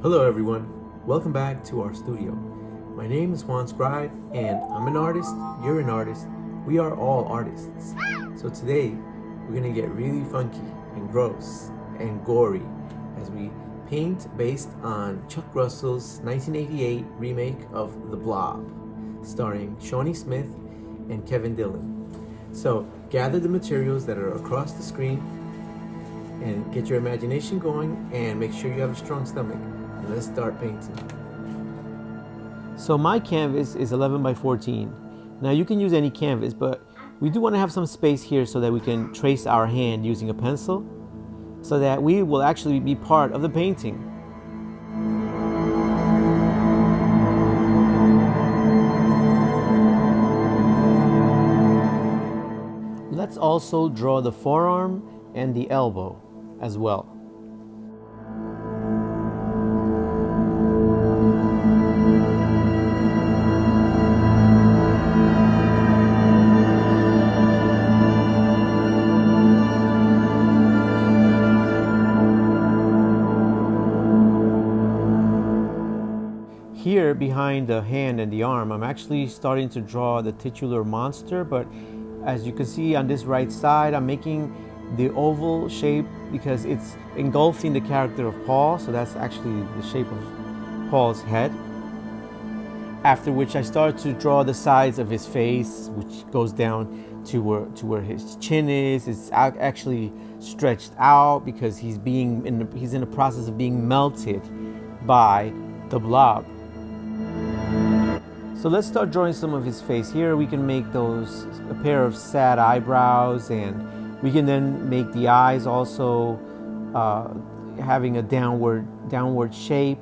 Hello everyone, welcome back to our studio. My name is juanscribe and I'm an artist, you're an artist, we are all artists. So today we're gonna get really funky and gross and gory as we paint based on Chuck Russell's 1988 remake of The Blob, starring Shawnee Smith and Kevin Dillon. So gather the materials that are across the screen and get your imagination going and make sure you have a strong stomach. Let's start painting. So my canvas is 11 by 14. Now you can use any canvas, but we do want to have some space here so that we can trace our hand using a pencil so that we will actually be part of the painting. Let's also draw the forearm and the elbow as well. Here behind the hand and the arm, I'm actually starting to draw the titular monster, but as you can see on this right side, I'm making the oval shape because it's engulfing the character of Paul, so that's actually the shape of Paul's head. After which I start to draw the sides of his face, which goes down to where his chin is. It's actually stretched out because he's in the process of being melted by the blob. So let's start drawing some of his face. Here we can make those a pair of sad eyebrows, and we can then make the eyes also having a downward shape,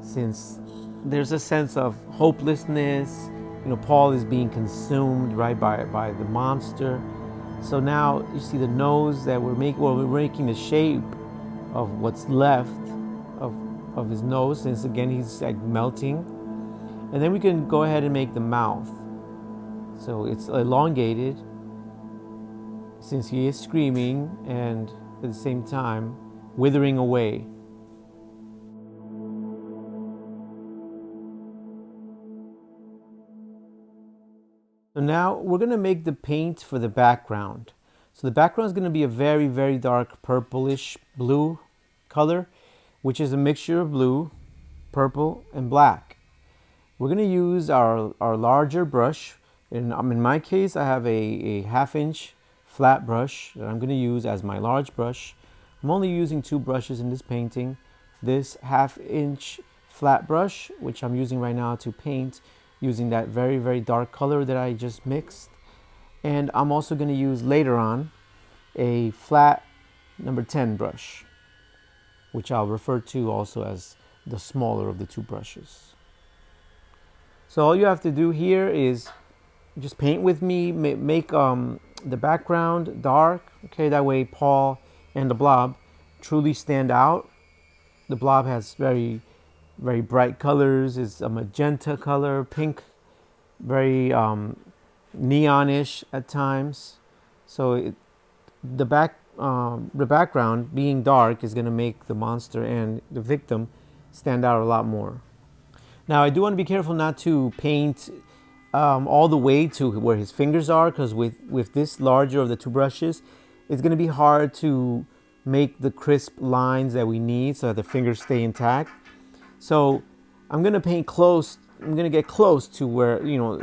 since there's a sense of hopelessness. You know, Paul is being consumed right by the monster. So now you see the nose that we're making the shape of what's left of his nose, since again he's like melting. And then we can go ahead and make the mouth. So it's elongated since he is screaming and at the same time withering away. So now we're going to make the paint for the background. So the background is going to be a very, very dark purplish blue color, which is a mixture of blue, purple, and black. We're going to use our larger brush. In my case, I have a 1/2 inch flat brush that I'm going to use as my large brush. I'm only using 2 brushes in this painting. This 1/2 inch flat brush, which I'm using right now to paint using that very, very dark color that I just mixed. And I'm also going to use later on a flat number 10 brush, which I'll refer to also as the smaller of the 2 brushes. So all you have to do here is just paint with me, make the background dark, okay? That way Paul and the blob truly stand out. The blob has very, very bright colors. It's a magenta color, pink, very neonish at times. So the background being dark is going to make the monster and the victim stand out a lot more. Now I do want to be careful not to paint all the way to where his fingers are, because with this larger of the 2 brushes, it's going to be hard to make the crisp lines that we need so that the fingers stay intact. So I'm going to paint close. I'm going to get close to where,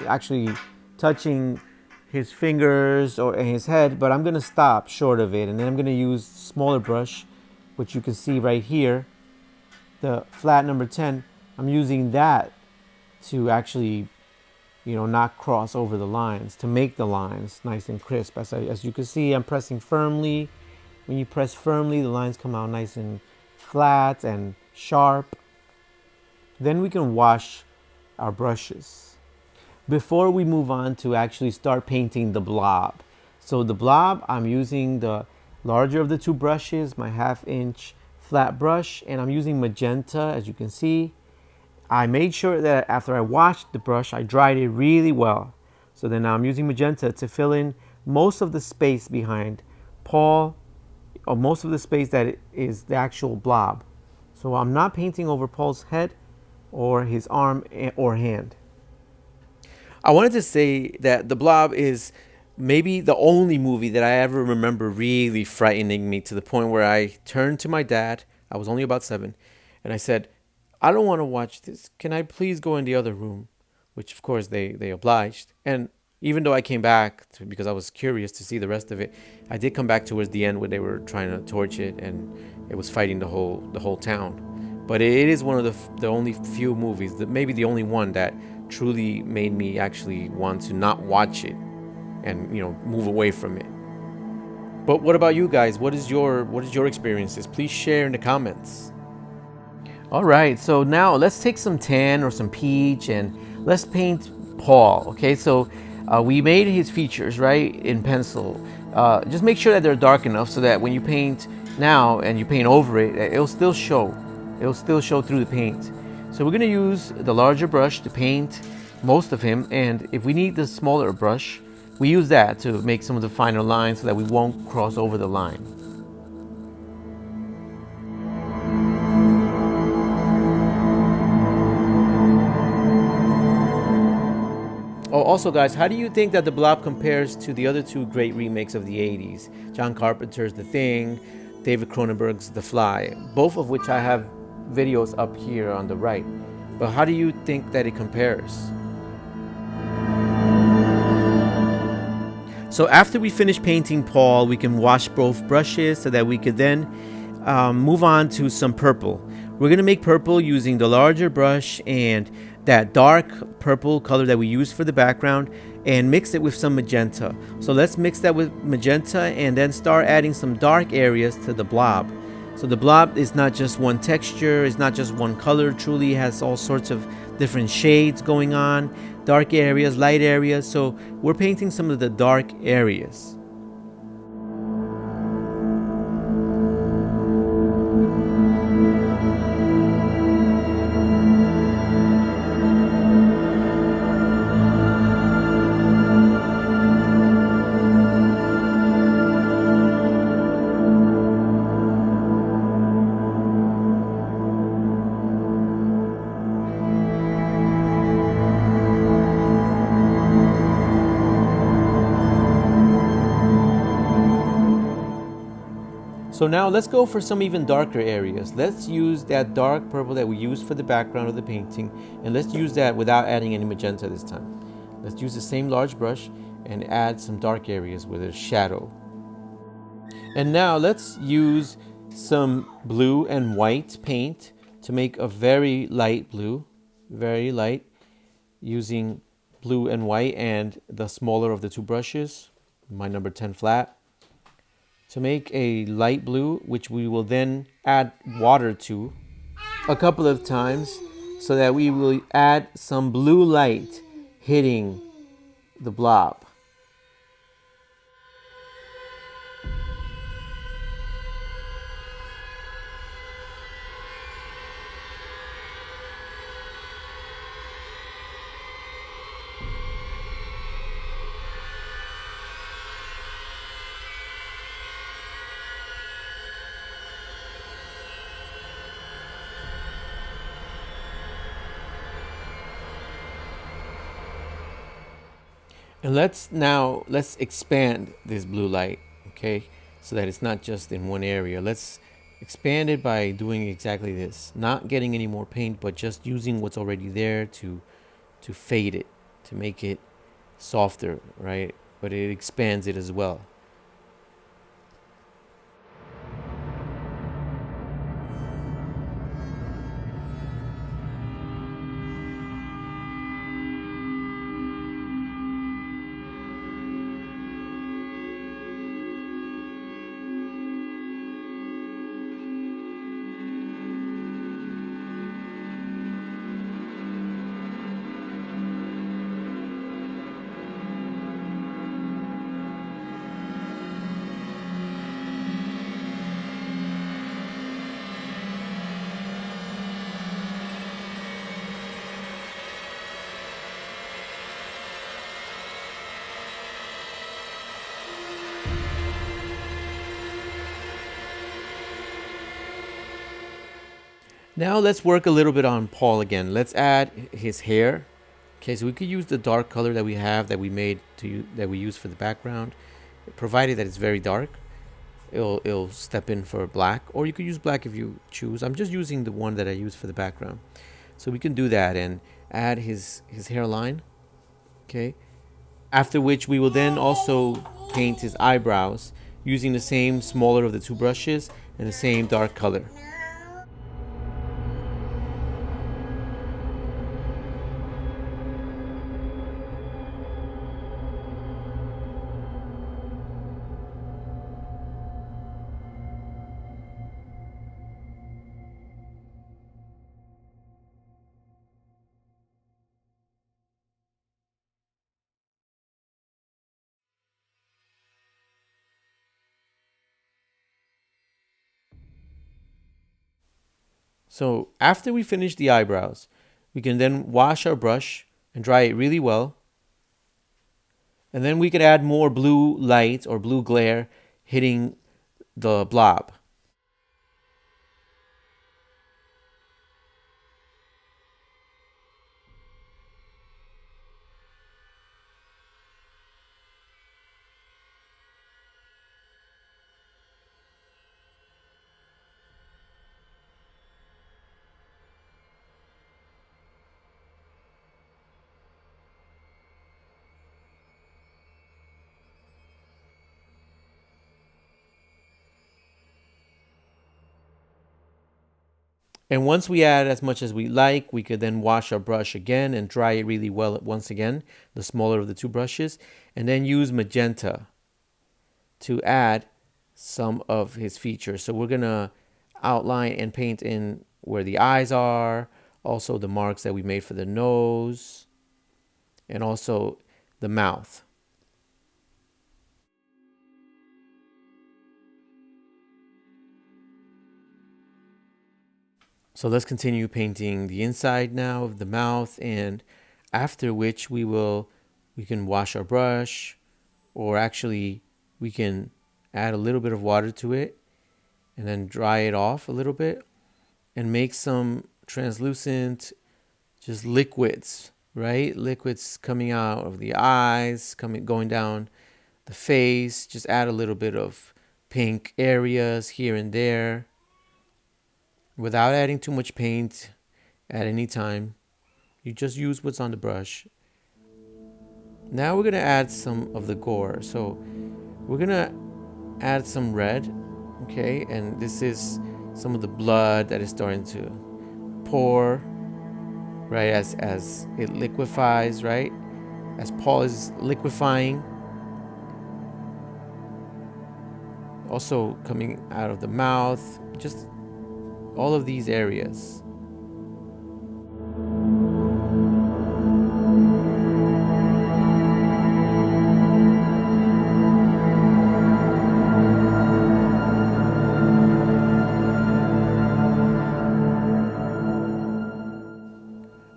actually touching his fingers or his head, but I'm going to stop short of it, and then I'm going to use smaller brush, which you can see right here, the flat number 10. I'm using that to actually, not cross over the lines, to make the lines nice and crisp. As you can see, I'm pressing firmly. When you press firmly, the lines come out nice and flat and sharp. Then we can wash our brushes before we move on to actually start painting the blob. So the blob, I'm using the larger of the 2 brushes, my 1/2 inch flat brush, and I'm using magenta, as you can see. I made sure that after I washed the brush, I dried it really well. So then now I'm using magenta to fill in most of the space behind Paul, or most of the space that is the actual blob. So I'm not painting over Paul's head or his arm or hand. I wanted to say that The Blob is maybe the only movie that I ever remember really frightening me to the point where I turned to my dad. I was only about 7, and I said, "I don't want to watch this. Can I please go in the other room?" Which of course they obliged. And even though I came back because I was curious to see the rest of it, I did come back towards the end where they were trying to torch it and it was fighting the whole town. But it is one of the only few movies, that maybe the only one that truly made me actually want to not watch it and move away from it. But what about you guys? What is your experiences? Please share in the comments. All right, so now let's take some tan or some peach and let's paint Paul. Okay, so we made his features right in pencil. Just make sure that they're dark enough so that when you paint now and you paint over it, it'll still show. It'll still show through the paint. So we're gonna use the larger brush to paint most of him, and if we need the smaller brush, we use that to make some of the finer lines so that we won't cross over the line. Oh, also guys, how do you think that The Blob compares to the other two great remakes of the 80s? John Carpenter's The Thing, David Cronenberg's The Fly, both of which I have videos up here on the right. But how do you think that it compares? So after we finish painting Paul, we can wash both brushes so that we could then move on to some purple. We're going to make purple using the larger brush and that dark purple color that we use for the background and mix it with some magenta. So let's mix that with magenta and then start adding some dark areas to the blob. So the blob is not just one texture, it's not just one color, truly has all sorts of different shades going on, dark areas, light areas. So we're painting some of the dark areas. So now let's go for some even darker areas. Let's use that dark purple that we used for the background of the painting, and let's use that without adding any magenta this time. Let's use the same large brush and add some dark areas with a shadow. And now let's use some blue and white paint to make a very light blue, very light, using blue and white and the smaller of the two brushes, my number 10 flat, to make a light blue, which we will then add water to a couple of times so that we will add some blue light hitting the blob. And let's expand this blue light, okay? So that it's not just in one area. Let's expand it by doing exactly this. Not getting any more paint, but just using what's already there to fade it, to make it softer, right? But it expands it as well. Now let's work a little bit on Paul again. Let's add his hair. Okay, so we could use the dark color that we have that we made that we use for the background, provided that it's very dark. It'll step in for black, or you could use black if you choose. I'm just using the one that I use for the background. So we can do that and add his hairline. Okay. After which we will then also paint his eyebrows using the same smaller of the two brushes and the same dark color. So after we finish the eyebrows, we can then wash our brush and dry it really well. And then we could add more blue light or blue glare hitting the blob. And once we add as much as we like, we could then wash our brush again and dry it really well once again, the smaller of the two brushes, and then use magenta to add some of his features. So we're gonna outline and paint in where the eyes are, also the marks that we made for the nose, and also the mouth. So let's continue painting the inside now of the mouth, and after which we can wash our brush, or actually we can add a little bit of water to it and then dry it off a little bit and make some translucent just liquids, right? Liquids coming out of the eyes, going down the face. Just add a little bit of pink areas here and there without adding too much paint at any time. You just use what's on the brush. Now we're gonna add some of the gore. So we're gonna add some red, okay? And this is some of the blood that is starting to pour, right? As it liquefies, right? As Paul is liquefying. Also coming out of the mouth, just all of these areas.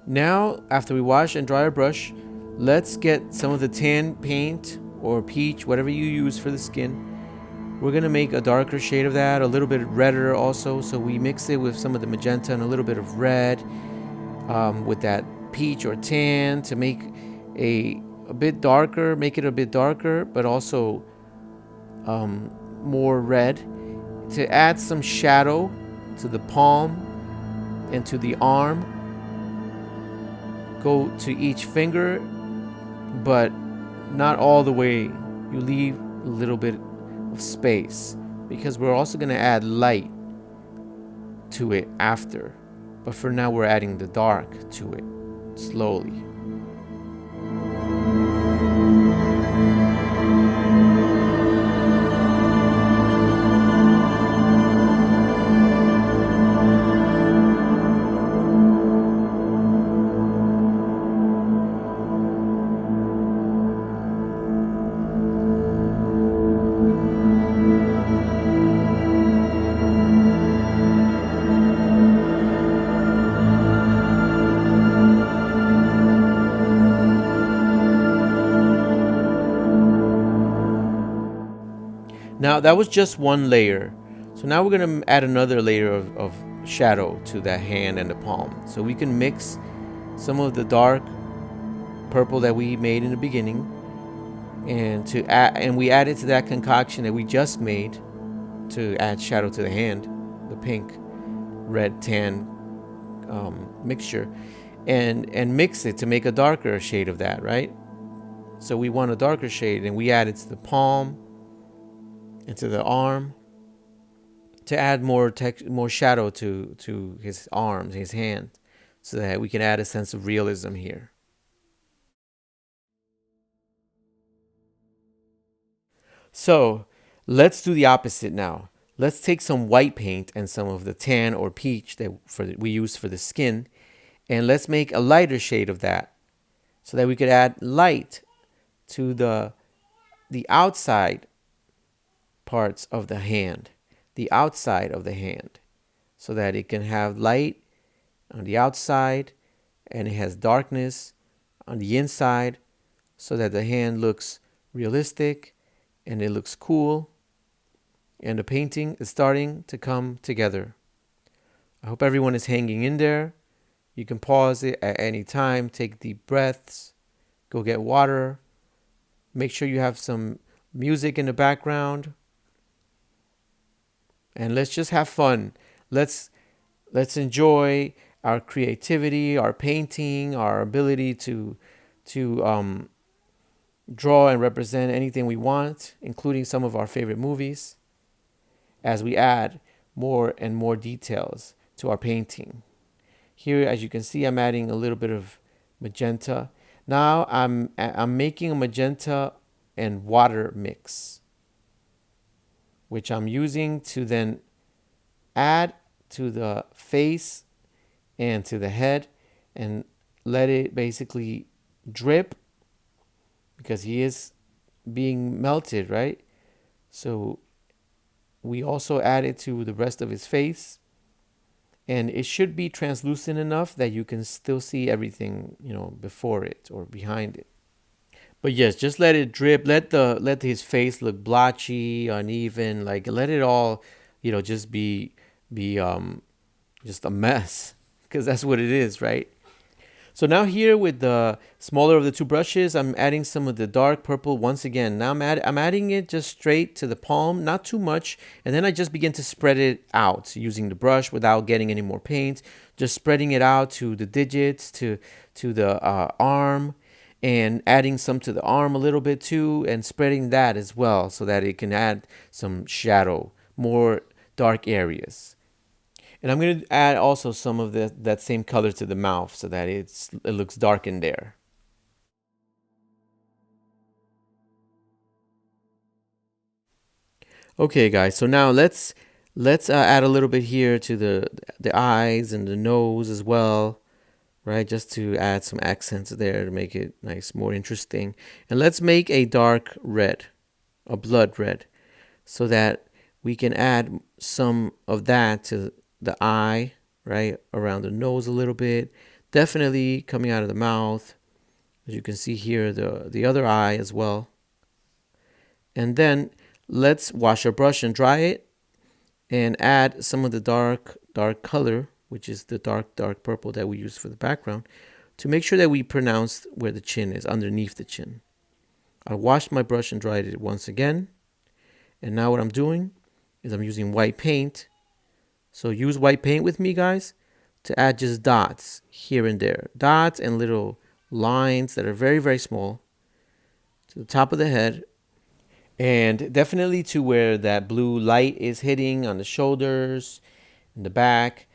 Now, after we wash and dry our brush, let's get some of the tan paint or peach, whatever you use for the skin. We're gonna make a darker shade of that, a little bit redder also. So we mix it with some of the magenta and a little bit of red with that peach or tan to make a bit darker, make it a bit darker, but also more red, to add some shadow to the palm and to the arm. Go to each finger, but not all the way. You leave a little bit of space because we're also going to add light to it after. But for now, we're adding the dark to it slowly. Now that was just one layer. So now we're going to add another layer of shadow to that hand and the palm. So we can mix some of the dark purple that we made in the beginning, and we add it to that concoction that we just made to add shadow to the hand, the pink, red, tan mixture, and mix it to make a darker shade of that, right? So we want a darker shade, and we add it to the palm and to the arm to add more shadow to his arms, his hand, so that we can add a sense of realism here. So let's do the opposite now. Let's take some white paint and some of the tan or peach that we use for the skin, and let's make a lighter shade of that so that we could add light to the outside parts of the hand, so that it can have light on the outside and it has darkness on the inside, so that the hand looks realistic and it looks cool, and the painting is starting to come together. I hope everyone is hanging in there. You can pause it at any time, take deep breaths, go get water, make sure you have some music in the background, and let's just have fun. Let's enjoy our creativity, our painting, our ability to draw and represent anything we want, including some of our favorite movies, as we add more and more details to our painting. Here, as you can see, I'm adding a little bit of magenta. Now I'm making a magenta and water mix, which I'm using to then add to the face and to the head, and let it basically drip, because he is being melted, right? So we also add it to the rest of his face, and it should be translucent enough that you can still see everything, before it or behind it. But yes, just let it drip. Let his face look blotchy, uneven. Like, let it all, just be just a mess, because that's what it is, right? So now here with the smaller of the two brushes, I'm adding some of the dark purple once again. Now I'm adding it just straight to the palm, not too much, and then I just begin to spread it out using the brush without getting any more paint, just spreading it out to the digits, to the arm, and adding some to the arm a little bit too, and spreading that as well so that it can add some shadow, more dark areas. And I'm going to add also some of that same color to the mouth so that it looks dark in there. Okay, guys. So now let's add a little bit here to the eyes and the nose as well, right? Just to add some accents there to make it nice, more interesting. And let's make a dark red, a blood red, so that we can add some of that to the eye, right, around the nose a little bit, definitely coming out of the mouth, as you can see here, the other eye as well. And then let's wash our brush and dry it, and add some of the dark color, which is the dark purple that we use for the background, to make sure that we pronounce where the chin is, underneath the chin. I washed my brush and dried it once again, and now what I'm doing is I'm using white paint. So use white paint with me, guys, to add just dots here and there. Dots and little lines that are very, very small to the top of the head. And definitely to where that blue light is hitting on the shoulders, in the back.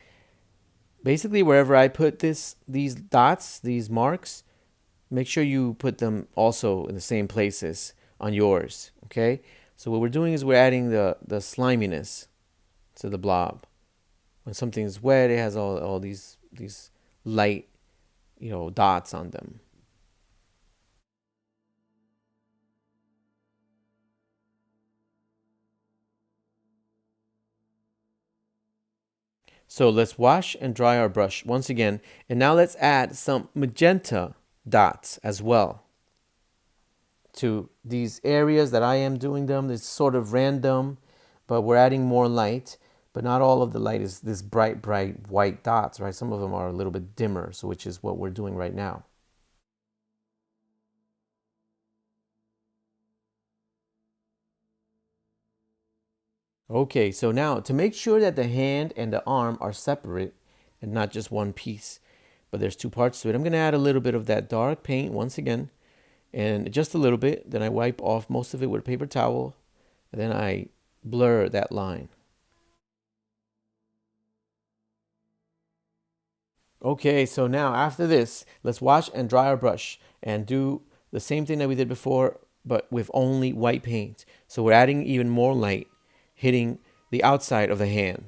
Basically, wherever I put these dots, these marks, make sure you put them also in the same places on yours, okay? So what we're doing is we're adding the sliminess to the blob. When something is wet, it has all these light, dots on them. So let's wash and dry our brush once again. And now let's add some magenta dots as well to these areas that I am doing them. It's sort of random, but we're adding more light but not all of the light is this bright white dots, right? Some of them are a little bit dimmer, so which is what we're doing right now. Okay, so now to make sure that the hand and the arm are separate and not just one piece, but there's two parts to it, I'm going to add a little bit of that dark paint once again, and just a little bit. Then I wipe off most of it with a paper towel, and then I blur that line. Okay, so now after this, let's wash and dry our brush and do the same thing that we did before, but with only white paint. So we're adding even more light, hitting the outside of the hand.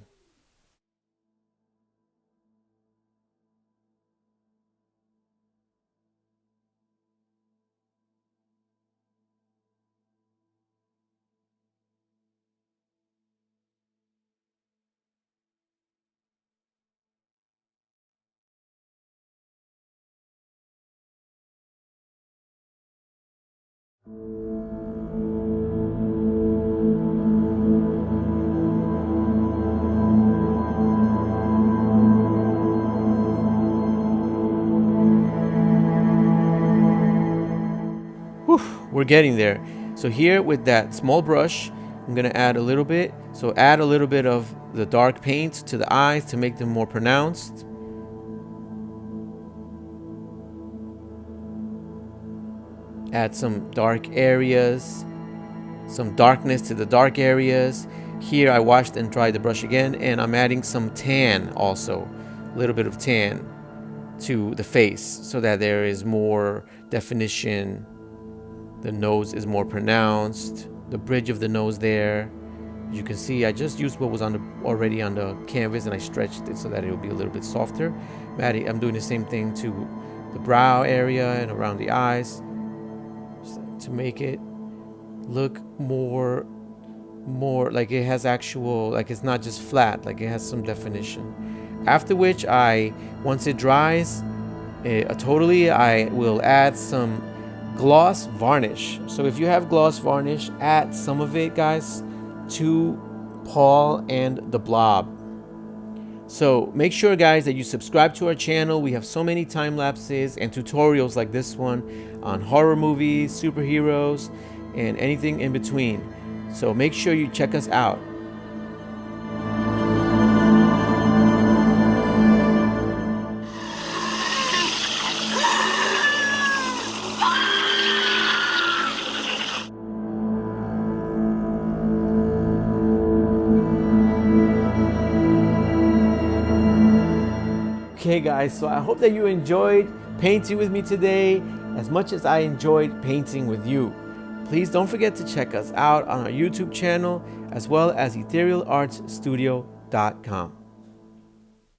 Whew, we're getting there. So here with that small brush, I'm gonna add a little bit. So add a little bit of the dark paint to the eyes to make them more pronounced. Add some dark areas, some darkness to the dark areas. Here I washed and dried the brush again, and I'm adding some tan also, a little bit of tan to the face so that there is more definition. The nose is more pronounced, the bridge of the nose there. As you can see, I just used what was already on the canvas and I stretched it so that it will be a little bit softer. I'm doing the same thing to the brow area and around the eyes to make it look more like it has actual, like it's not just flat, like it has some definition. After which once it dries totally, I will add some gloss varnish. So if you have gloss varnish, add some of it, guys, to Paul and the Blob. So make sure, guys, that you subscribe to our channel. We have so many time lapses and tutorials like this one on horror movies, superheroes, and anything in between. So make sure you check us out. Okay guys, so I hope that you enjoyed painting with me today as much as I enjoyed painting with you. Please don't forget to check us out on our YouTube channel as well as etherealartsstudio.com.